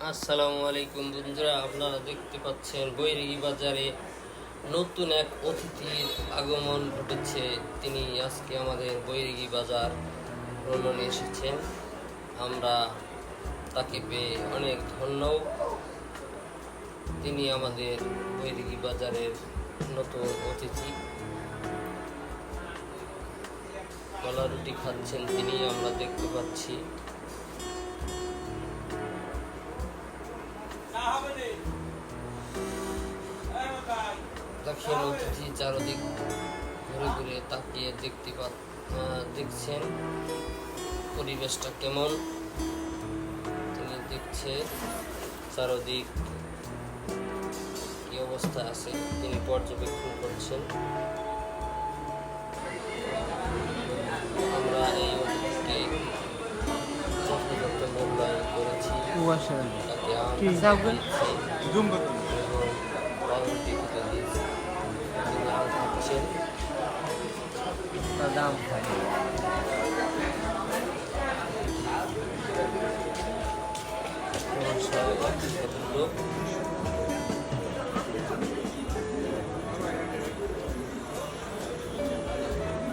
আসসালামু আলাইকুম বন্ধুরা, আপনারা দেখতে পাচ্ছেন বৈরী বাজারে নতুন এক অতিথির আগমন ঘটেছে। তিনি আজকে আমাদের বৈরী বাজার ভ্রমণে এসেছেন। আমরা তাকে পেয়ে অনেক ধন্য। তিনি আমাদের বৈরী বাজারের নতুন অতিথি। কলা রুটি খাচ্ছেন তিনি, আমরা দেখতে পাচ্ছি। দেখেন, অতিথি চারদিক ঘুরে ঘুরে তাকিয়ে দেখছেন পরিবেশটা কেমন। তিনি দেখছে চারদিক কি অবস্থা আছে, তিনি পর্যবেক্ষণ করছেন। আমরা এই অতিথিকে যথাযথ মূল্যায়ন করেছি, তাকে দাম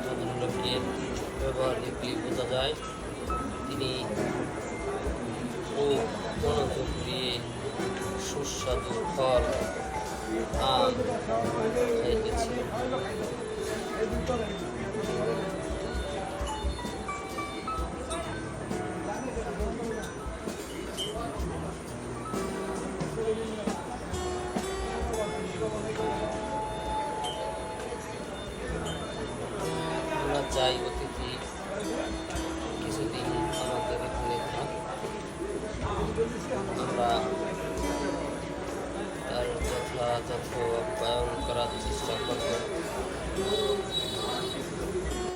ভদ্রলোকের ব্যবহার দেখলে বোঝা যায় তিনি খুব মনোযোগ দিয়ে সুস্বাদু ফল আম খাইতেছেন। আমরা চাই অতিথি কিছুদিন আমাদের এখানে থাক, আমরা তার যথাযথ আপ্যায়ন করার চেষ্টা করব।